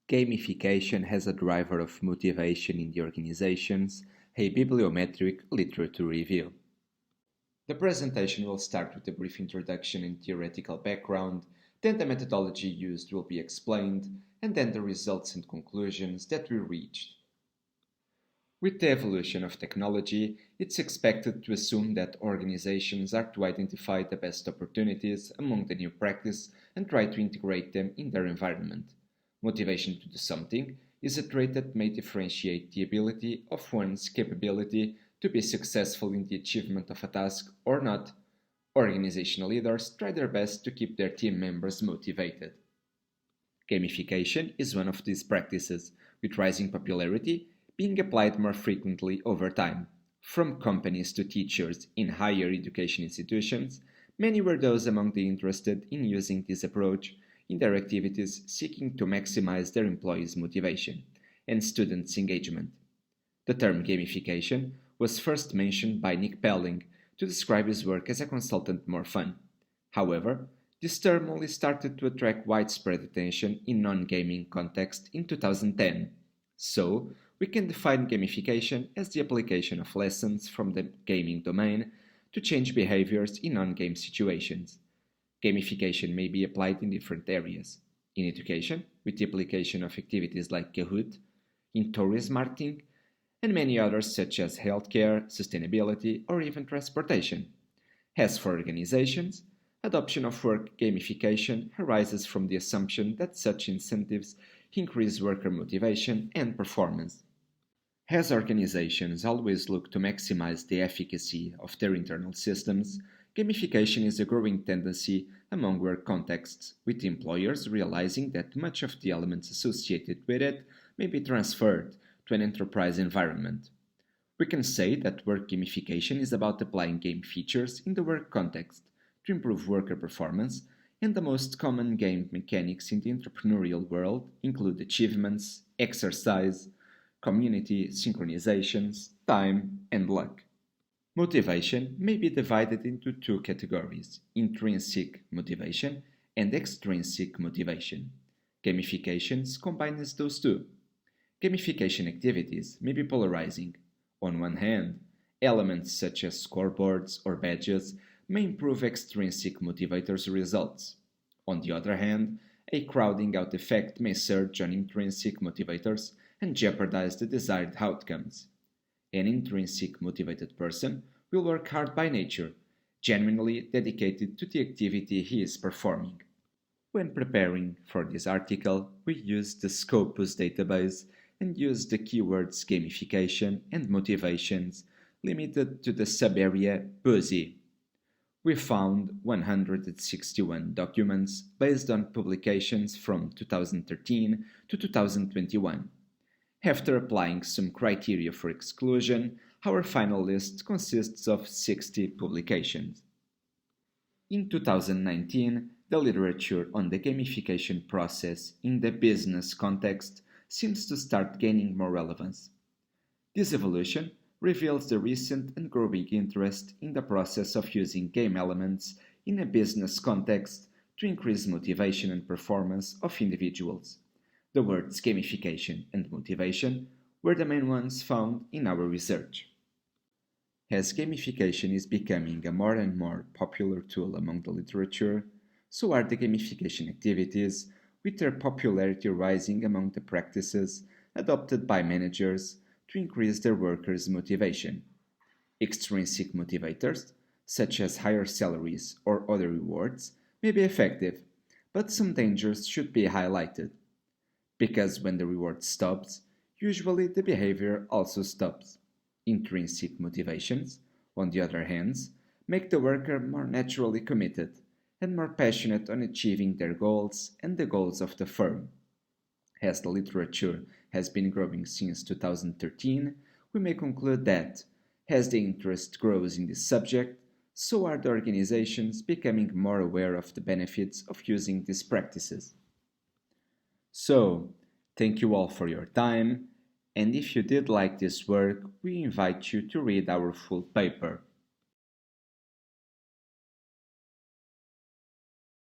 Gamification has a driver of motivation in the organizations, a bibliometric literature review. The presentation will start with a brief introduction and theoretical background, then the methodology used will be explained, and then the results and conclusions that we reached. With the evolution of technology, it's expected to assume that organizations are to identify the best opportunities among the new practice and try to integrate them in their environment. Motivation to do something is a trait that may differentiate the ability of one's capability to be successful in the achievement of a task or not. Organizational leaders try their best to keep their team members motivated. Gamification is one of these practices, with rising popularity being applied more frequently over time. From companies to teachers in higher education institutions, many were those among the interested in using this approach in their activities seeking to maximize their employees' motivation and students' engagement. The term gamification was first mentioned by Nick Pelling to describe his work as a consultant more fun. However, this term only started to attract widespread attention in non-gaming context in 2010. So, we can define gamification as the application of lessons from the gaming domain to change behaviors in non-game situations. Gamification may be applied in different areas. In education, with the application of activities like Kahoot, in tourism marketing, and many others such as healthcare, sustainability, or even transportation. As for organizations, adoption of work gamification arises from the assumption that such incentives increase worker motivation and performance. As organizations always look to maximize the efficacy of their internal systems, gamification is a growing tendency among work contexts, with employers realizing that much of the elements associated with it may be transferred to an enterprise environment. We can say that work gamification is about applying game features in the work context to improve worker performance, and the most common game mechanics in the entrepreneurial world include achievements, exercise, community, synchronizations, time, and luck. Motivation may be divided into two categories: intrinsic motivation and extrinsic motivation. Gamifications combines those two. Gamification activities may be polarizing. On one hand, elements such as scoreboards or badges may improve extrinsic motivators' results. On the other hand, a crowding out effect may surge on intrinsic motivators and jeopardize the desired outcomes. An intrinsic motivated person will work hard by nature, genuinely dedicated to the activity he is performing. When preparing for this article, we used the Scopus database and used the keywords gamification and motivations limited to the sub-area BUZZY. We found 161 documents based on publications from 2013 to 2021. After applying some criteria for exclusion, our final list consists of 60 publications. In 2019, the literature on the gamification process in the business context seems to start gaining more relevance. This evolution reveals the recent and growing interest in the process of using game elements in a business context to increase motivation and performance of individuals. The words gamification and motivation were the main ones found in our research. As gamification is becoming a more and more popular tool among the literature, so are the gamification activities, with their popularity rising among the practices adopted by managers to increase their workers' motivation. Extrinsic motivators, such as higher salaries or other rewards, may be effective, but some dangers should be highlighted. Because when the reward stops, usually the behavior also stops. Intrinsic motivations, on the other hand, make the worker more naturally committed and more passionate on achieving their goals and the goals of the firm. As the literature has been growing since 2013, we may conclude that, as the interest grows in this subject, so are the organizations becoming more aware of the benefits of using these practices. So, thank you all for your time, and if you did like this work, we invite you to read our full paper.